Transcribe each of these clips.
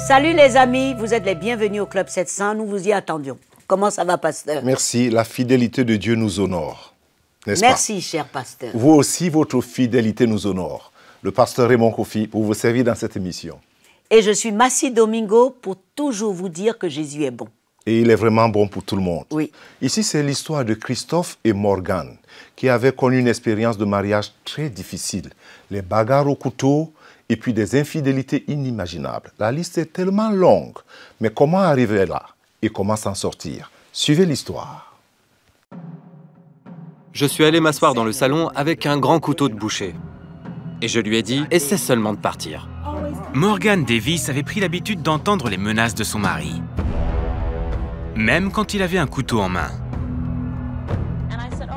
Salut les amis, vous êtes les bienvenus au Club 700, nous vous y attendions. Comment ça va, pasteur? Merci, la fidélité de Dieu nous honore, n'est-ce pas? Merci, cher pasteur. Vous aussi, votre fidélité nous honore. Le pasteur Raymond Kofi pour vous servir dans cette émission. Et je suis Massi Domingo pour toujours vous dire que Jésus est bon. Et il est vraiment bon pour tout le monde. Oui. Ici, c'est l'histoire de Christophe et Morgane, qui avaient connu une expérience de mariage très difficile. Les bagarres au couteau et puis des infidélités inimaginables. La liste est tellement longue. Mais comment arriver là et comment s'en sortir? Suivez l'histoire. Je suis allé m'asseoir dans le salon avec un grand couteau de boucher. Et je lui ai dit, essaie seulement de partir. Morgane Davis avait pris l'habitude d'entendre les menaces de son mari, même quand il avait un couteau en main.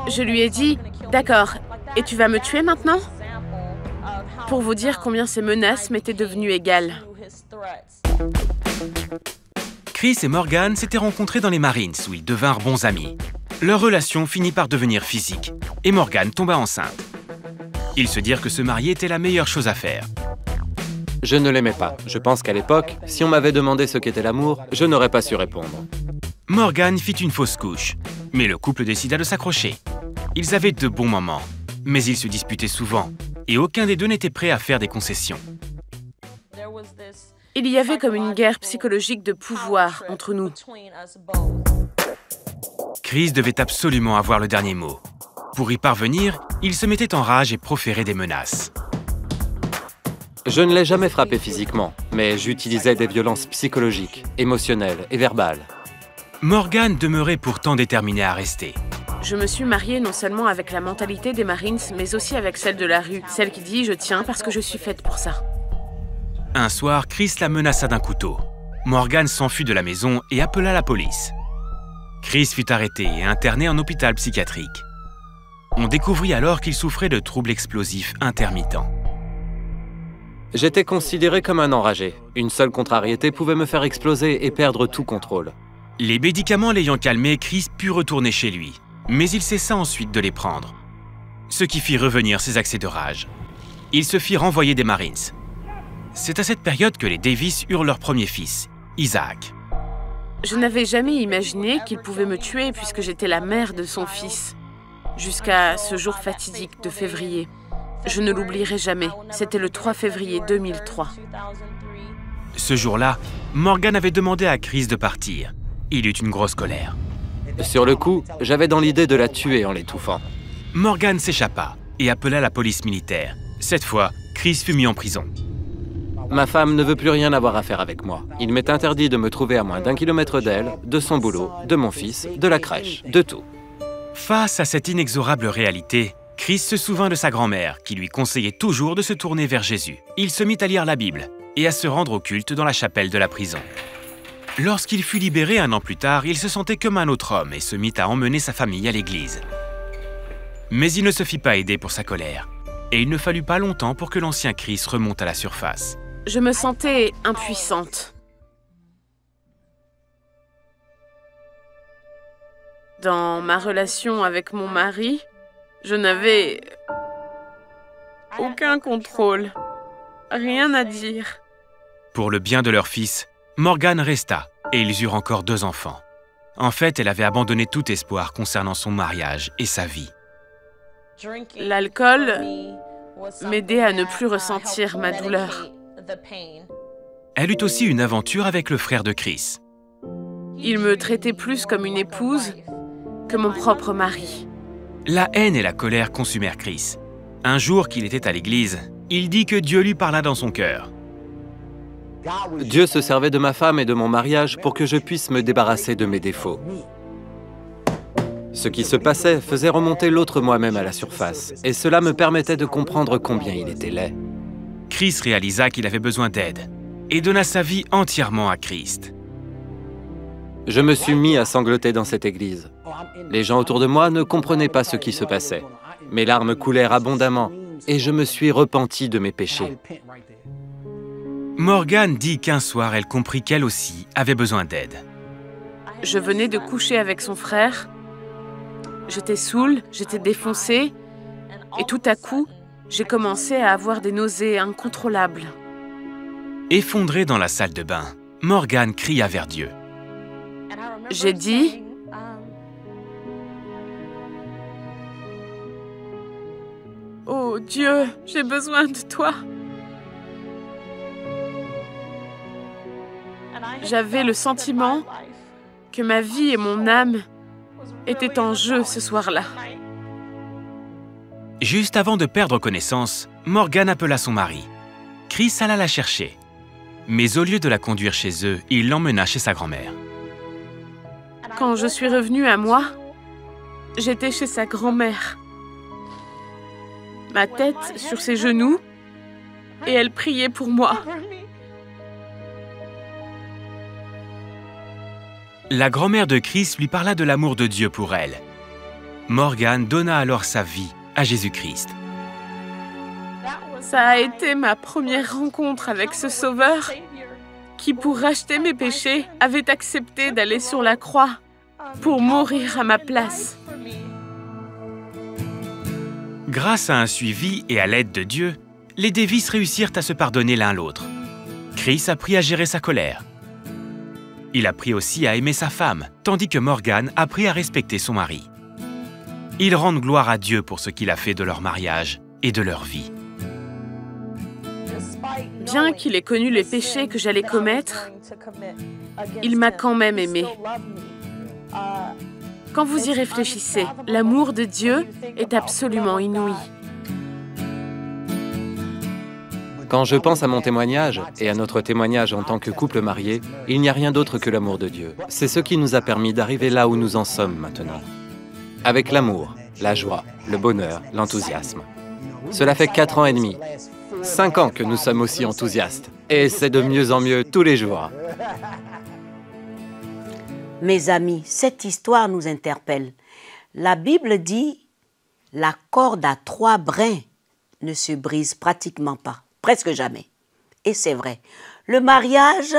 Je lui ai dit, d'accord, et tu vas me tuer maintenant? Pour vous dire combien ces menaces m'étaient devenues égales. Chris et Morgane s'étaient rencontrés dans les Marines où ils devinrent bons amis. Leur relation finit par devenir physique et Morgane tomba enceinte. Ils se dirent que se marier était la meilleure chose à faire. Je ne l'aimais pas. Je pense qu'à l'époque, si on m'avait demandé ce qu'était l'amour, je n'aurais pas su répondre. Morgane fit une fausse couche, mais le couple décida de s'accrocher. Ils avaient de bons moments, mais ils se disputaient souvent et aucun des deux n'était prêt à faire des concessions. Il y avait comme une guerre psychologique de pouvoir entre nous. Chris devait absolument avoir le dernier mot. Pour y parvenir, il se mettait en rage et proférait des menaces. Je ne l'ai jamais frappé physiquement, mais j'utilisais des violences psychologiques, émotionnelles et verbales. Morgane demeurait pourtant déterminée à rester. Je me suis mariée non seulement avec la mentalité des Marines, mais aussi avec celle de la rue, celle qui dit « je tiens parce que je suis faite pour ça ». Un soir, Chris la menaça d'un couteau. Morgane s'enfuit de la maison et appela la police. Chris fut arrêté et interné en hôpital psychiatrique. On découvrit alors qu'il souffrait de troubles explosifs intermittents. J'étais considéré comme un enragé. Une seule contrariété pouvait me faire exploser et perdre tout contrôle. Les médicaments l'ayant calmé, Chris put retourner chez lui. Mais il cessa ensuite de les prendre, ce qui fit revenir ses accès de rage. Il se fit renvoyer des Marines. C'est à cette période que les Davis eurent leur premier fils, Isaac. Je n'avais jamais imaginé qu'il pouvait me tuer puisque j'étais la mère de son fils. Jusqu'à ce jour fatidique de février. Je ne l'oublierai jamais. C'était le 3 février 2003. Ce jour-là, Morgane avait demandé à Chris de partir. Il eut une grosse colère. Sur le coup, j'avais dans l'idée de la tuer en l'étouffant. Morgane s'échappa et appela la police militaire. Cette fois, Chris fut mis en prison. Ma femme ne veut plus rien avoir à faire avec moi. Il m'est interdit de me trouver à moins d'1 kilomètre d'elle, de son boulot, de mon fils, de la crèche, de tout. Face à cette inexorable réalité, Chris se souvint de sa grand-mère qui lui conseillait toujours de se tourner vers Jésus. Il se mit à lire la Bible et à se rendre au culte dans la chapelle de la prison. Lorsqu'il fut libéré 1 an plus tard, il se sentait comme un autre homme et se mit à emmener sa famille à l'église. Mais il ne se fit pas aider pour sa colère. Et il ne fallut pas longtemps pour que l'ancien Chris remonte à la surface. Je me sentais impuissante. Dans ma relation avec mon mari, je n'avais aucun contrôle. Rien à dire. Pour le bien de leur fils, Morgane resta et ils eurent encore 2 enfants. En fait, elle avait abandonné tout espoir concernant son mariage et sa vie. L'alcool m'aidait à ne plus ressentir ma douleur. Elle eut aussi une aventure avec le frère de Chris. Il me traitait plus comme une épouse que mon propre mari. La haine et la colère consumèrent Chris. Un jour qu'il était à l'église, il dit que Dieu lui parla dans son cœur. Dieu se servait de ma femme et de mon mariage pour que je puisse me débarrasser de mes défauts. Ce qui se passait faisait remonter l'autre moi-même à la surface, et cela me permettait de comprendre combien il était laid. Chris réalisa qu'il avait besoin d'aide et donna sa vie entièrement à Christ. Je me suis mis à sangloter dans cette église. Les gens autour de moi ne comprenaient pas ce qui se passait. Mes larmes coulèrent abondamment et je me suis repenti de mes péchés. Morgane dit qu'un soir, elle comprit qu'elle aussi avait besoin d'aide. Je venais de coucher avec son frère. J'étais saoule, j'étais défoncée. Et tout à coup, j'ai commencé à avoir des nausées incontrôlables. Effondrée dans la salle de bain, Morgane cria vers Dieu. J'ai dit, « Oh Dieu, j'ai besoin de toi. » J'avais le sentiment que ma vie et mon âme étaient en jeu ce soir-là. Juste avant de perdre connaissance, Morgane appela son mari. Chris alla la chercher. Mais au lieu de la conduire chez eux, il l'emmena chez sa grand-mère. Quand je suis revenue à moi, j'étais chez sa grand-mère. Ma tête sur ses genoux, et elle priait pour moi. La grand-mère de Chris lui parla de l'amour de Dieu pour elle. Morgane donna alors sa vie à Jésus-Christ. Ça a été ma première rencontre avec ce Sauveur qui, pour racheter mes péchés, avait accepté d'aller sur la croix pour mourir à ma place. Grâce à un suivi et à l'aide de Dieu, les Davis réussirent à se pardonner l'un l'autre. Chris apprit à gérer sa colère. Il apprit aussi à aimer sa femme, tandis que Morgane apprit à respecter son mari. Ils rendent gloire à Dieu pour ce qu'il a fait de leur mariage et de leur vie. Bien qu'il ait connu les péchés que j'allais commettre, il m'a quand même aimé. Quand vous y réfléchissez, l'amour de Dieu est absolument inouï. Quand je pense à mon témoignage et à notre témoignage en tant que couple marié, il n'y a rien d'autre que l'amour de Dieu. C'est ce qui nous a permis d'arriver là où nous en sommes maintenant. Avec l'amour, la joie, le bonheur, l'enthousiasme. Cela fait 4 ans et demi, 5 ans que nous sommes aussi enthousiastes. Et c'est de mieux en mieux tous les jours. Mes amis, cette histoire nous interpelle. La Bible dit « La corde à 3 brins ne se brise pratiquement pas, presque jamais. » Et c'est vrai. Le mariage,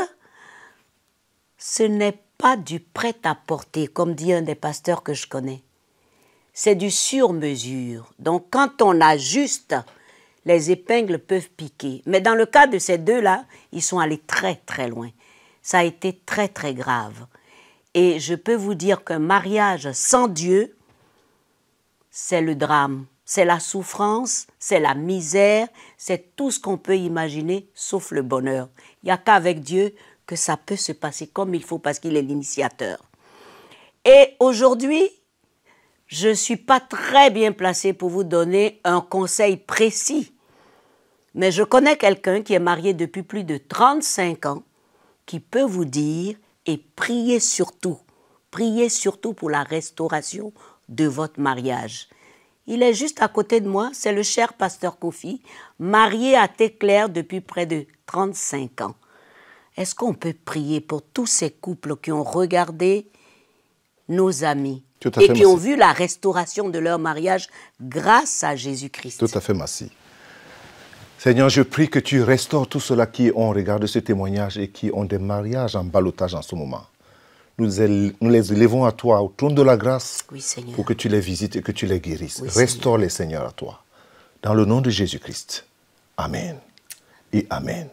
ce n'est pas du prêt-à-porter, comme dit un des pasteurs que je connais. C'est du sur-mesure. Donc, quand on ajuste, les épingles peuvent piquer. Mais dans le cas de ces deux-là, ils sont allés très, très loin. Ça a été très, très grave. Et je peux vous dire qu'un mariage sans Dieu, c'est le drame, c'est la souffrance, c'est la misère, c'est tout ce qu'on peut imaginer, sauf le bonheur. Il n'y a qu'avec Dieu que ça peut se passer comme il faut, parce qu'il est l'initiateur. Et aujourd'hui, je ne suis pas très bien placée pour vous donner un conseil précis, mais je connais quelqu'un qui est marié depuis plus de 35 ans, qui peut vous dire, et priez surtout pour la restauration de votre mariage. Il est juste à côté de moi, c'est le cher pasteur Kofi, marié à Téclair depuis près de 35 ans. Est-ce qu'on peut prier pour tous ces couples qui ont regardé nos amis et qui ont vu la restauration de leur mariage grâce à Jésus-Christ? Tout à fait, merci. Seigneur, je prie que tu restaures tous ceux-là qui ont regardé ce témoignage et qui ont des mariages en ballottage en ce moment. Nous les élevons à toi, au trône de la grâce, oui, pour que tu les visites et que tu les guérisses. Oui, restaure-les, Seigneur, à toi. Dans le nom de Jésus-Christ. Amen. Et Amen.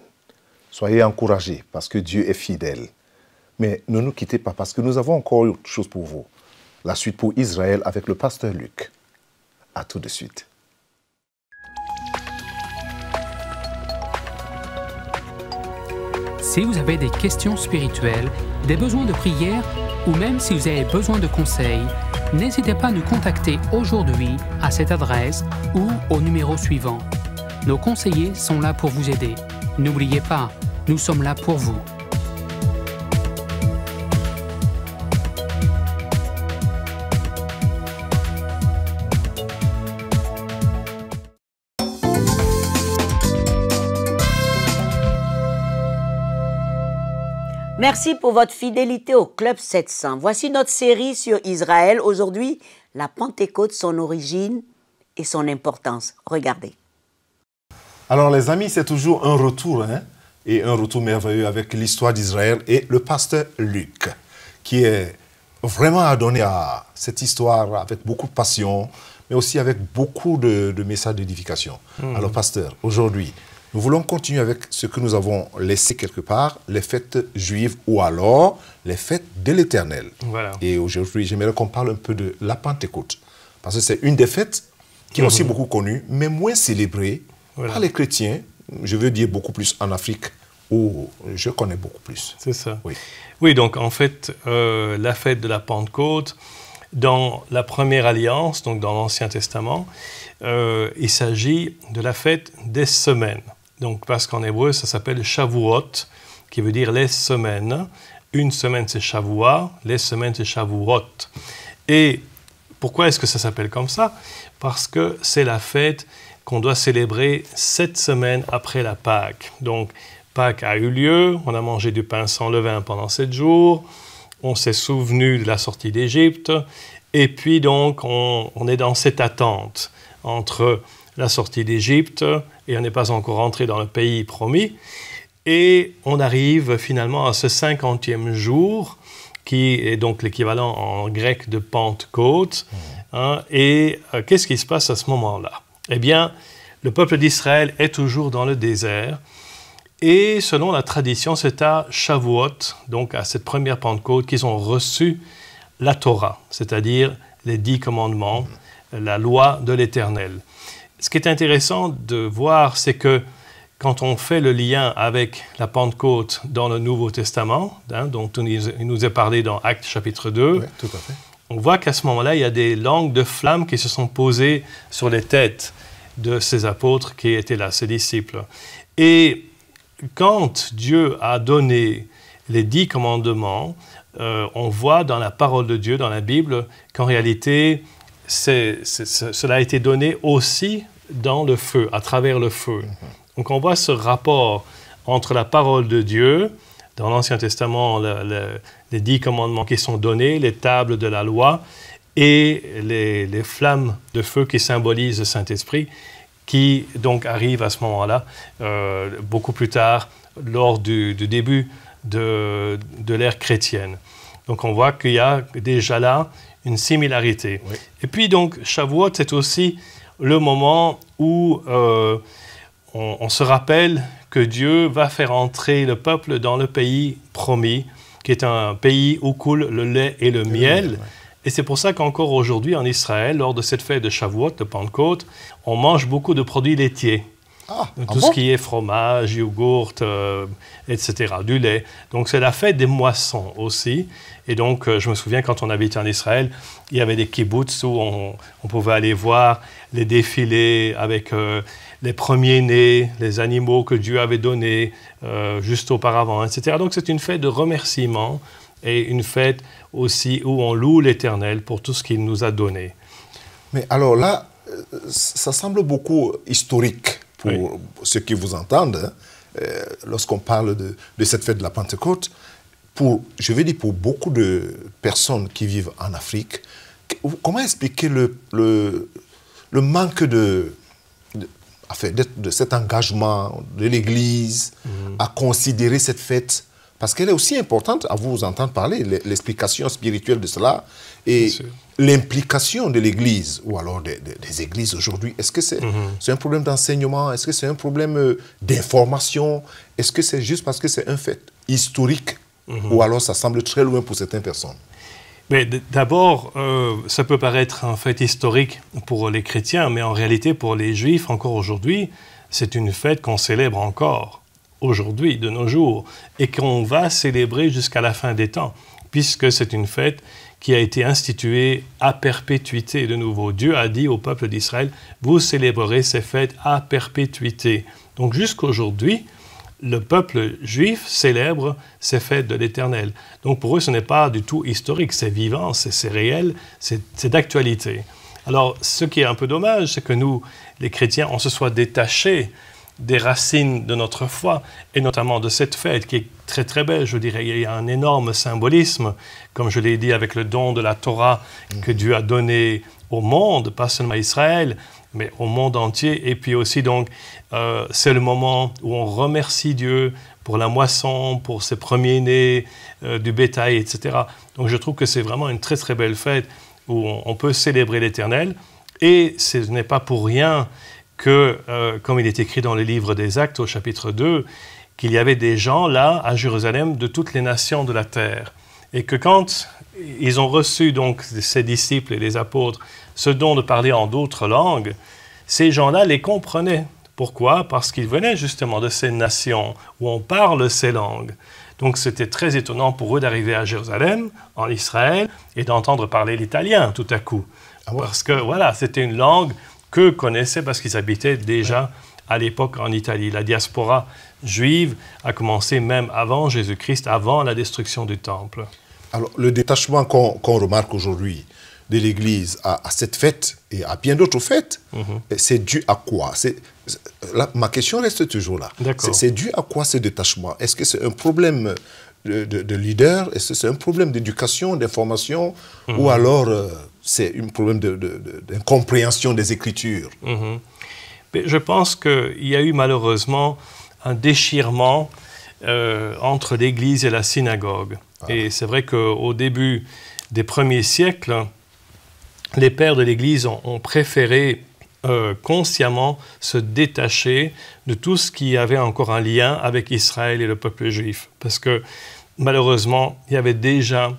Soyez encouragés parce que Dieu est fidèle. Mais ne nous quittez pas parce que nous avons encore autre chose pour vous. La suite pour Israël avec le pasteur Luc. À tout de suite. Si vous avez des questions spirituelles, des besoins de prière ou même si vous avez besoin de conseils, n'hésitez pas à nous contacter aujourd'hui à cette adresse ou au numéro suivant. Nos conseillers sont là pour vous aider. N'oubliez pas, nous sommes là pour vous. Merci pour votre fidélité au Club 700. Voici notre série sur Israël. Aujourd'hui, la Pentecôte, son origine et son importance. Regardez. Alors les amis, c'est toujours un retour, et un retour merveilleux avec l'histoire d'Israël et le pasteur Luc, qui est vraiment adonné à cette histoire avec beaucoup de passion, mais aussi avec beaucoup de messages d'édification. Alors pasteur, aujourd'hui, nous voulons continuer avec ce que nous avons laissé quelque part, les fêtes juives ou alors les fêtes de l'Éternel. Voilà. Et aujourd'hui, j'aimerais qu'on parle un peu de la Pentecôte. Parce que c'est une des fêtes qui est aussi beaucoup connue, mais moins célébrée par les chrétiens. Je veux dire beaucoup plus en Afrique, où je connais beaucoup plus. C'est ça. Oui. Oui, donc en fait, la fête de la Pentecôte, dans la première alliance, donc dans l'Ancien Testament, il s'agit de la fête des semaines. Donc, parce qu'en hébreu, ça s'appelle Shavuot, qui veut dire les semaines. Une semaine, c'est Shavua, les semaines, c'est Shavuot. Et pourquoi est-ce que ça s'appelle comme ça? Parce que c'est la fête qu'on doit célébrer 7 semaines après la Pâque. Donc, Pâques a eu lieu, on a mangé du pain sans levain pendant 7 jours, on s'est souvenu de la sortie d'Égypte, et puis donc on est dans cette attente entre la sortie d'Égypte, et on n'est pas encore entré dans le pays promis, et on arrive finalement à ce 50e jour, qui est donc l'équivalent en grec de Pentecôte. Hein, et qu'est-ce qui se passe à ce moment-là? Eh bien, le peuple d'Israël est toujours dans le désert, et selon la tradition, c'est à Shavuot, donc à cette première Pentecôte, qu'ils ont reçu la Torah, c'est-à-dire les 10 commandements, la loi de l'Éternel. Ce qui est intéressant de voir, c'est que quand on fait le lien avec la Pentecôte dans le Nouveau Testament, hein, dont il nous est parlé dans Actes chapitre 2, Oui, tout à fait. on voit qu'à ce moment-là, il y a des langues de flammes qui se sont posées sur les têtes de ces apôtres qui étaient là, ces disciples. Et quand Dieu a donné les 10 commandements, on voit dans la parole de Dieu, dans la Bible, qu'en réalité, cela a été donné aussi dans le feu, à travers le feu. Donc on voit ce rapport entre la parole de Dieu, dans l'Ancien Testament, les 10 commandements qui sont donnés, les tables de la loi, et les flammes de feu qui symbolisent le Saint-Esprit, qui donc arrivent à ce moment-là, beaucoup plus tard, lors du début de l'ère chrétienne. Donc on voit qu'il y a déjà là une similarité. Oui. Et puis donc, Shavuot, c'est aussi le moment où on se rappelle que Dieu va faire entrer le peuple dans le pays promis, qui est un pays où coule le lait et le miel. Oui. Et c'est pour ça qu'encore aujourd'hui, en Israël, lors de cette fête de Shavuot, de Pentecôte, on mange beaucoup de produits laitiers. Tout ce qui est fromage, yogourt, etc., du lait. Donc c'est la fête des moissons aussi. Et donc je me souviens quand on habitait en Israël, il y avait des kibbutz où on pouvait aller voir les défilés avec les premiers-nés, les animaux que Dieu avait donnés juste auparavant, etc. Donc c'est une fête de remerciement et une fête aussi où on loue l'Éternel pour tout ce qu'il nous a donné. Mais alors là, ça semble beaucoup historique pour ceux qui vous entendent, lorsqu'on parle de cette fête de la Pentecôte. Je veux dire, pour beaucoup de personnes qui vivent en Afrique, comment expliquer le manque de cet engagement de l'Église à considérer cette fête? Parce qu'elle est aussi importante, à vous entendre parler, l'explication spirituelle de cela et l'implication de l'Église, ou alors des églises aujourd'hui. Est-ce que c'est un problème d'enseignement? Est-ce que c'est un problème d'information? Est-ce que c'est juste parce que c'est un fait historique? Ou alors ça semble très loin pour certaines personnes? Mais d'abord, ça peut paraître un fait historique pour les chrétiens, mais en réalité, pour les Juifs, encore aujourd'hui, c'est une fête qu'on célèbre encore. Aujourd'hui, de nos jours, et qu'on va célébrer jusqu'à la fin des temps, puisque c'est une fête qui a été instituée à perpétuité de nouveau. Dieu a dit au peuple d'Israël, vous célébrerez ces fêtes à perpétuité. Donc jusqu'aujourd'hui, le peuple juif célèbre ces fêtes de l'Éternel. Donc pour eux, ce n'est pas du tout historique, c'est vivant, c'est réel, c'est d'actualité. Alors ce qui est un peu dommage, c'est que nous, les chrétiens, on se soit détachés des racines de notre foi, et notamment de cette fête qui est très très belle, je dirais. Il y a un énorme symbolisme, comme je l'ai dit, avec le don de la Torah que Dieu a donné au monde, pas seulement à Israël, mais au monde entier. Et puis aussi, donc, c'est le moment où on remercie Dieu pour la moisson, pour ses premiers-nés, du bétail, etc. Donc je trouve que c'est vraiment une très très belle fête où on peut célébrer l'Éternel. Et ce n'est pas pour rien que, comme il est écrit dans le livre des Actes au chapitre 2, qu'il y avait des gens là, à Jérusalem, de toutes les nations de la terre. Et que quand ils ont reçu, donc, ces disciples et les apôtres, ce don de parler en d'autres langues, ces gens-là les comprenaient. Pourquoi? Parce qu'ils venaient justement de ces nations où on parle ces langues. Donc c'était très étonnant pour eux d'arriver à Jérusalem, en Israël, et d'entendre parler l'italien tout à coup. Ah ouais. Parce que voilà, c'était une langue qu'eux connaissaient parce qu'ils habitaient déjà à l'époque en Italie. La diaspora juive a commencé même avant Jésus-Christ, avant la destruction du temple. Alors le détachement qu'on remarque aujourd'hui de l'Église à cette fête et à bien d'autres fêtes, c'est dû à quoi? Ma question reste toujours là. C'est dû à quoi ce détachement? Est-ce que c'est un problème de leader? Est-ce que c'est un problème d'éducation, d'information? Ou alors c'est un problème d'incompréhension des Écritures? Mais je pense qu'il y a eu malheureusement un déchirement entre l'Église et la synagogue. Et c'est vrai qu'au début des premiers siècles, les pères de l'Église ont préféré consciemment se détacher de tout ce qui avait encore un lien avec Israël et le peuple juif. Parce que malheureusement, il y avait déjà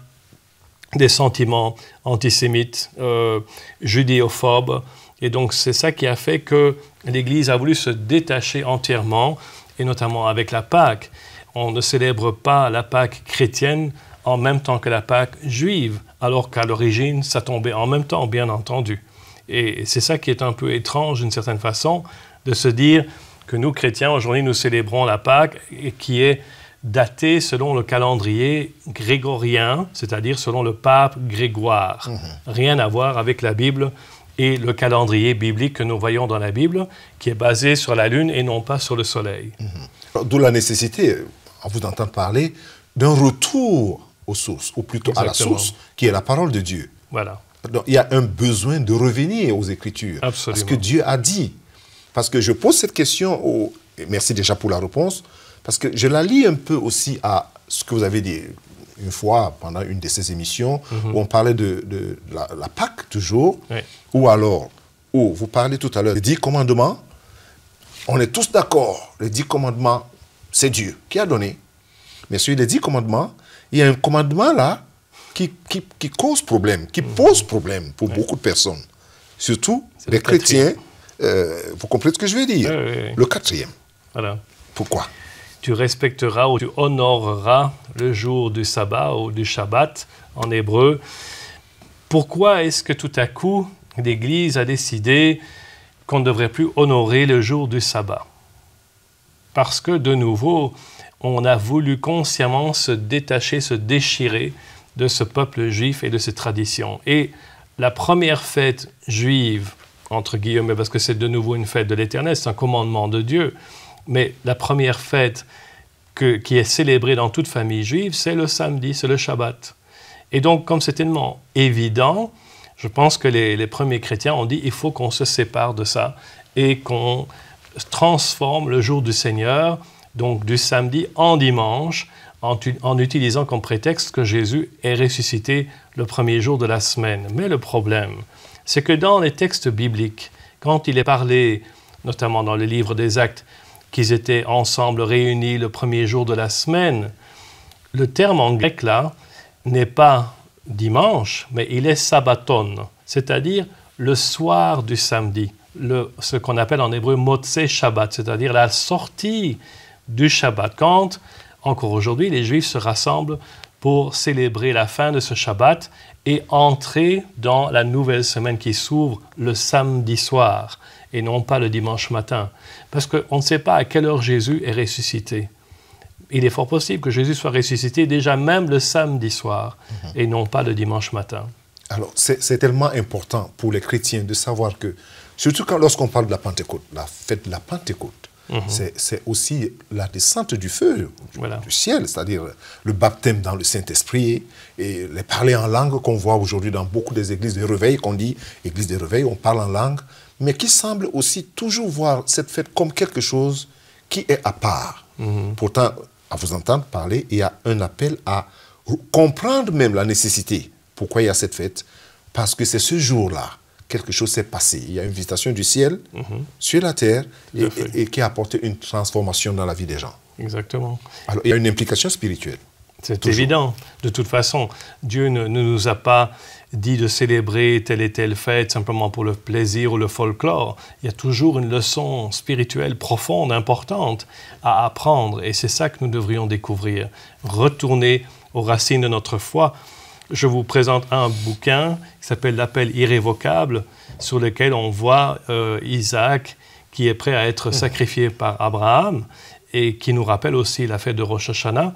des sentiments antisémites, judéophobes. Et donc c'est ça qui a fait que l'Église a voulu se détacher entièrement, et notamment avec la Pâque. On ne célèbre pas la Pâque chrétienne en même temps que la Pâque juive, alors qu'à l'origine, ça tombait en même temps, bien entendu. Et c'est ça qui est un peu étrange, d'une certaine façon, de se dire que nous, chrétiens, aujourd'hui, nous célébrons la Pâque, qui est datée selon le calendrier grégorien, c'est-à-dire selon le pape Grégoire. Rien à voir avec la Bible et le calendrier biblique que nous voyons dans la Bible, qui est basé sur la lune et non pas sur le soleil. D'où la nécessité, à vous entendre parler, d'un retour aux sources, ou plutôt à la source, qui est la parole de Dieu. Voilà. Donc, il y a un besoin de revenir aux Écritures. Absolument. Parce que Dieu a dit. Parce que je pose cette question, et merci déjà pour la réponse, parce que je la lis un peu aussi à ce que vous avez dit une fois pendant une de ces émissions, où on parlait de la Pâque toujours, ou alors, où vous parlez tout à l'heure des 10 commandements. On est tous d'accord, les 10 commandements, c'est Dieu qui a donné. Mais sur les 10 commandements, il y a un commandement là qui cause problème, qui pose problème pour beaucoup de personnes. Surtout les chrétiens. Vous comprenez ce que je veux dire? Le 4e. Voilà. Pourquoi? Tu respecteras ou tu honoreras le jour du sabbat ou du Shabbat en hébreu. Pourquoi est-ce que tout à coup l'Église a décidé qu'on ne devrait plus honorer le jour du sabbat? Parce que, de nouveau, on a voulu consciemment se détacher, se déchirer de ce peuple juif et de ses traditions. Et la première fête juive, entre guillemets, parce que c'est de nouveau une fête de l'Éternel, c'est un commandement de Dieu, mais la première fête qui est célébrée dans toute famille juive, c'est le samedi, c'est le Shabbat. Et donc, comme c'est tellement évident, je pense que les premiers chrétiens ont dit il faut qu'on se sépare de ça et qu'on transforme le jour du Seigneur, donc du samedi en dimanche, en utilisant comme prétexte que Jésus est ressuscité le premier jour de la semaine. Mais le problème, c'est que dans les textes bibliques, quand il est parlé, notamment dans le livre des Actes, qu'ils étaient ensemble réunis le premier jour de la semaine, le terme en grec là n'est pas dimanche, mais il est sabbaton, c'est-à-dire le soir du samedi, ce qu'on appelle en hébreu motzei Shabbat, c'est-à-dire la sortie du Shabbat. Quand, encore aujourd'hui, les Juifs se rassemblent pour célébrer la fin de ce Shabbat et entrer dans la nouvelle semaine qui s'ouvre le samedi soir et non pas le dimanche matin. Parce qu'on ne sait pas à quelle heure Jésus est ressuscité. Il est fort possible que Jésus soit ressuscité déjà même le samedi soir et non pas le dimanche matin. Alors, c'est tellement important pour les chrétiens de savoir que, surtout lorsqu'on parle de la Pentecôte, la fête de la Pentecôte, c'est aussi la descente du feu du ciel, c'est-à-dire le baptême dans le Saint-Esprit et les parler en langue qu'on voit aujourd'hui dans beaucoup des églises de réveil, qu'on dit église de réveil, on parle en langue, mais qui semble aussi toujours voir cette fête comme quelque chose qui est à part. Pourtant, à vous entendre parler, il y a un appel à comprendre même la nécessité. Pourquoi il y a cette fête? Parce que c'est ce jour-là quelque chose s'est passé. Il y a une visitation du ciel sur la terre et qui a apporté une transformation dans la vie des gens. Exactement. Alors, il y a une implication spirituelle. C'est évident. De toute façon, Dieu ne nous a pas dit de célébrer telle et telle fête simplement pour le plaisir ou le folklore. Il y a toujours une leçon spirituelle profonde, importante à apprendre. Et c'est ça que nous devrions découvrir. Retourner aux racines de notre foi. Je vous présente un bouquin qui s'appelle L'appel irrévocable, sur lequel on voit Isaac qui est prêt à être sacrifié par Abraham, et qui nous rappelle aussi la fête de Rosh Hashanah,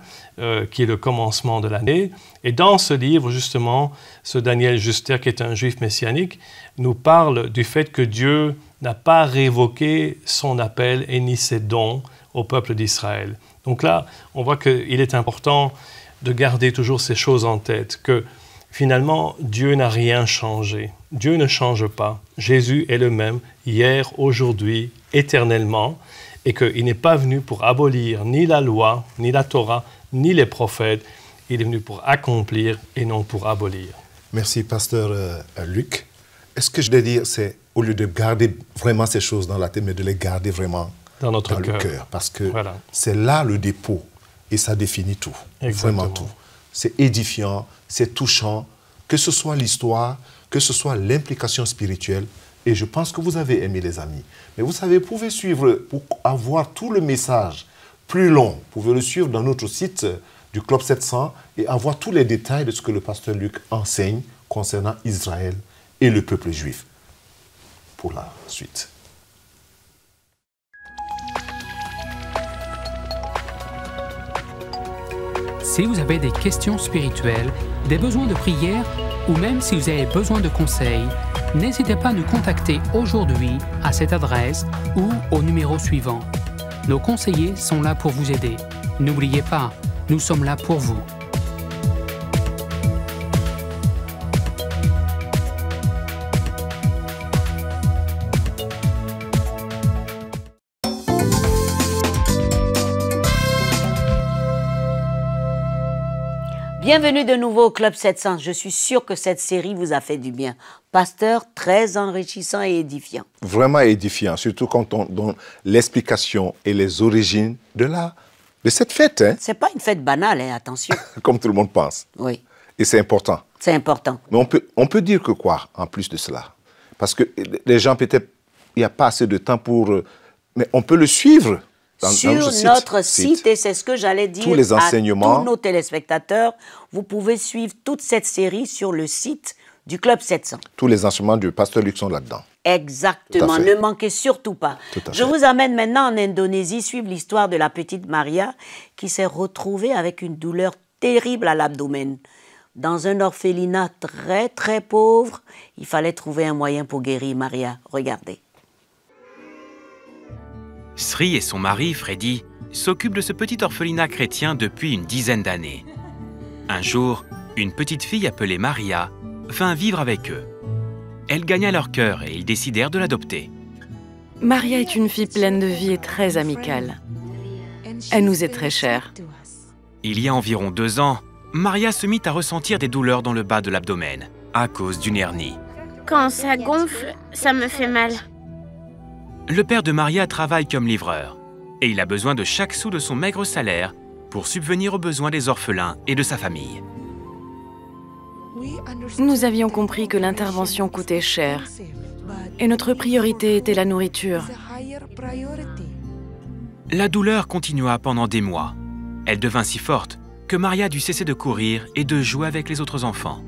qui est le commencement de l'année. Et dans ce livre, justement, ce Daniel Juster, qui est un juif messianique, nous parle du fait que Dieu n'a pas révoqué son appel et ni ses dons au peuple d'Israël. Donc là, on voit qu'il est important de garder toujours ces choses en tête, que finalement, Dieu n'a rien changé. Dieu ne change pas. Jésus est le même, hier, aujourd'hui, éternellement, et qu'il n'est pas venu pour abolir ni la loi, ni la Torah, ni les prophètes. Il est venu pour accomplir et non pour abolir. Merci, pasteur Luc. Est-ce que je dois dire, c'est au lieu de garder vraiment ces choses dans la tête, mais de les garder vraiment dans notre le cœur, parce que voilà. C'est là le dépôt et ça définit tout, Exactement. vraiment tout. C'est édifiant, c'est touchant, que ce soit l'histoire, que ce soit l'implication spirituelle. Et je pense que vous avez aimé, les amis. Mais vous savez, vous pouvez suivre, pour avoir tout le message plus long, vous pouvez le suivre dans notre site du Club 700 et avoir tous les détails de ce que le pasteur Luc enseigne concernant Israël et le peuple juif. Pour la suite. Si vous avez des questions spirituelles, des besoins de prière ou même si vous avez besoin de conseils, n'hésitez pas à nous contacter aujourd'hui à cette adresse ou au numéro suivant. Nos conseillers sont là pour vous aider. N'oubliez pas, nous sommes là pour vous. Bienvenue de nouveau au Club 700. Je suis sûre que cette série vous a fait du bien. Pasteur, très enrichissant et édifiant. Vraiment édifiant, surtout quand on donne l'explication et les origines de cette fête. Hein? C'est pas une fête banale, hein, attention. Comme tout le monde pense. Oui. Et c'est important. C'est important. Mais on peut dire que quoi, en plus de cela? Parce que les gens, peut-être, il n'y a pas assez de temps pour... mais on peut le suivre. Sur notre site, et c'est ce que j'allais dire tous les enseignements, à tous nos téléspectateurs, vous pouvez suivre toute cette série sur le site du Club 700. Tous les enseignements du pasteur Luc sont là-dedans. Exactement, ne manquez surtout pas. Je vous amène maintenant en Indonésie, suivre l'histoire de la petite Maria qui s'est retrouvée avec une douleur terrible à l'abdomen. Dans un orphelinat très très pauvre, il fallait trouver un moyen pour guérir Maria. Regardez. Sri et son mari, Freddy, s'occupent de ce petit orphelinat chrétien depuis une dizaine d'années. Un jour, une petite fille appelée Maria vint vivre avec eux. Elle gagna leur cœur et ils décidèrent de l'adopter. Maria est une fille pleine de vie et très amicale. Elle nous est très chère. Il y a environ 2 ans, Maria se mit à ressentir des douleurs dans le bas de l'abdomen, à cause d'une hernie. Quand ça gonfle, ça me fait mal. Le père de Maria travaille comme livreur et il a besoin de chaque sou de son maigre salaire pour subvenir aux besoins des orphelins et de sa famille. Nous avions compris que l'intervention coûtait cher et notre priorité était la nourriture. La douleur continua pendant des mois. Elle devint si forte que Maria dut cesser de courir et de jouer avec les autres enfants.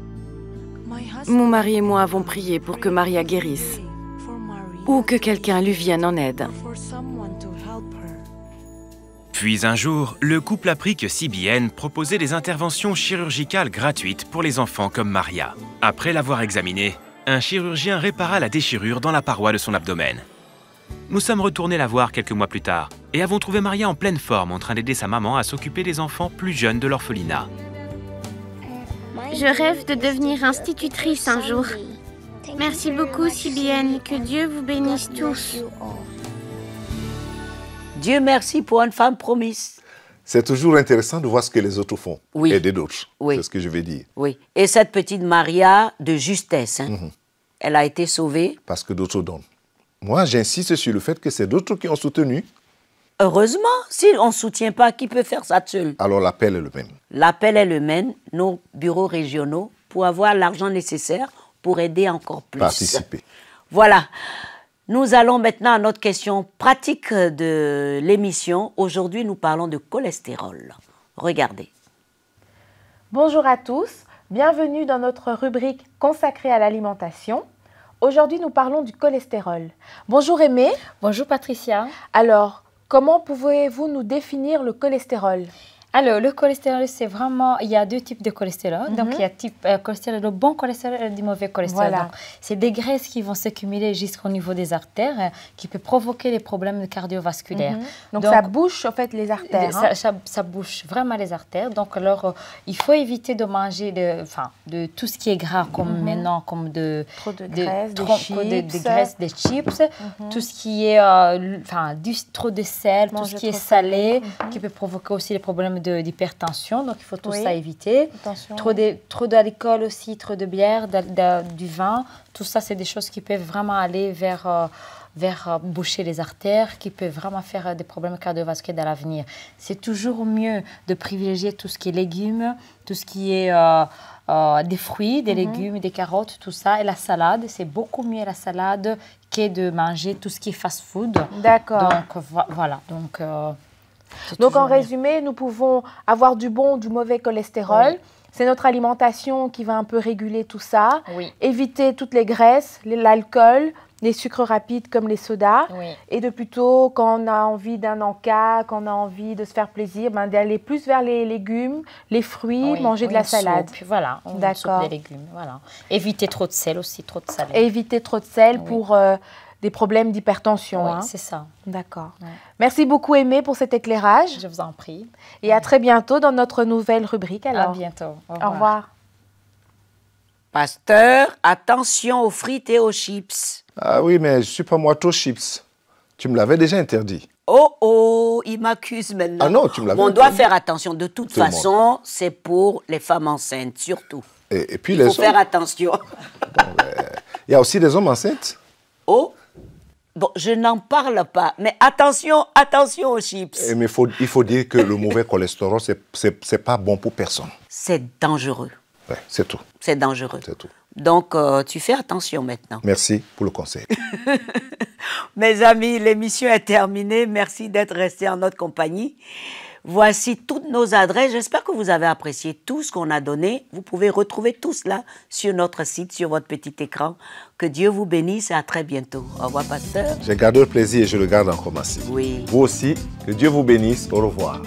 Mon mari et moi avons prié pour que Maria guérisse ou que quelqu'un lui vienne en aide. Puis un jour, le couple apprit que CBN proposait des interventions chirurgicales gratuites pour les enfants comme Maria. Après l'avoir examinée, un chirurgien répara la déchirure dans la paroi de son abdomen. Nous sommes retournés la voir quelques mois plus tard et avons trouvé Maria en pleine forme en train d'aider sa maman à s'occuper des enfants plus jeunes de l'orphelinat. Je rêve de devenir institutrice un jour. Merci beaucoup, CBN. Que Dieu vous bénisse tous. Dieu merci pour une femme promise. C'est toujours intéressant de voir ce que les autres font. Oui. Aider d'autres. Oui. C'est ce que je vais dire. Oui. Et cette petite Maria de justesse, hein, Elle a été sauvée. Parce que d'autres donnent. Moi, j'insiste sur le fait que c'est d'autres qui ont soutenu. Heureusement, si on ne soutient pas, qui peut faire ça seul? Alors l'appel est le même. L'appel est le même, nos bureaux régionaux, pour avoir l'argent nécessaire pour aider encore plus. Participer. Voilà. Nous allons maintenant à notre question pratique de l'émission. Aujourd'hui, nous parlons de cholestérol. Regardez. Bonjour à tous, bienvenue dans notre rubrique consacrée à l'alimentation. Aujourd'hui, nous parlons du cholestérol. Bonjour Aimé. Bonjour Patricia. Alors, comment pouvez-vous nous définir le cholestérol? Alors, le cholestérol, c'est vraiment... Il y a deux types de cholestérol. Donc, il y a type cholestérol, le bon cholestérol et le mauvais cholestérol. Voilà. C'est des graisses qui vont s'accumuler jusqu'au niveau des artères, qui peut provoquer des problèmes cardiovasculaires. Donc, ça bouche, en fait, les artères. Ça bouche vraiment les artères. Donc, alors, il faut éviter de manger de tout ce qui est gras, comme maintenant, comme trop de graisse, des graisses, des chips, tout ce qui est... trop de sel, tout ce qui est salé, qui peut provoquer aussi des problèmes d'hypertension, donc il faut tout ça éviter. Attention. Trop d'alcool aussi, trop de bière, du vin, tout ça c'est des choses qui peuvent vraiment aller vers boucher les artères, qui peuvent vraiment faire des problèmes cardiovasculaires dans l'avenir. C'est toujours mieux de privilégier tout ce qui est légumes, tout ce qui est des fruits, des légumes, des carottes, tout ça, et la salade, c'est beaucoup mieux la salade que de manger tout ce qui est fast-food. D'accord. Donc voilà, donc, en résumé, nous pouvons avoir du bon ou du mauvais cholestérol. Oui. C'est notre alimentation qui va un peu réguler tout ça. Oui. Éviter toutes les graisses, l'alcool, les sucres rapides comme les sodas. Oui. Et de plutôt, quand on a envie d'un encas, quand on a envie de se faire plaisir, d'aller plus vers les légumes, les fruits, manger de la salade. Soupe, voilà, d'accord. Les légumes, voilà. Éviter trop de sel aussi, trop de salé. Et éviter trop de sel pour... des problèmes d'hypertension. Oui, c'est ça. D'accord. Ouais. Merci beaucoup, Aimé, pour cet éclairage. Je vous en prie. Et à très bientôt dans notre nouvelle rubrique. Alors. À bientôt. Au revoir. Pasteur, attention aux frites et aux chips. Ah oui, mais je ne suis pas moi trop chips. Tu me l'avais déjà interdit. Oh, il m'accuse maintenant. Ah non, tu me l'avais interdit. On doit faire attention. De toute façon, c'est pour les femmes enceintes, surtout. Et puis il faut faire attention. Il y a aussi des hommes enceintes. Oh. Bon, je n'en parle pas, mais attention aux chips. Mais il faut dire que le mauvais cholestérol, c'est pas bon pour personne. C'est dangereux. Ouais, c'est tout. C'est dangereux. C'est tout. Donc, tu fais attention maintenant. Merci pour le conseil. Mes amis, l'émission est terminée. Merci d'être restés en notre compagnie. Voici toutes nos adresses. J'espère que vous avez apprécié tout ce qu'on a donné. Vous pouvez retrouver tout cela sur notre site, sur votre petit écran. Que Dieu vous bénisse et à très bientôt. Au revoir, pasteur. J'ai gardé le plaisir et je le garde encore, merci. Oui. Vous aussi, que Dieu vous bénisse. Au revoir.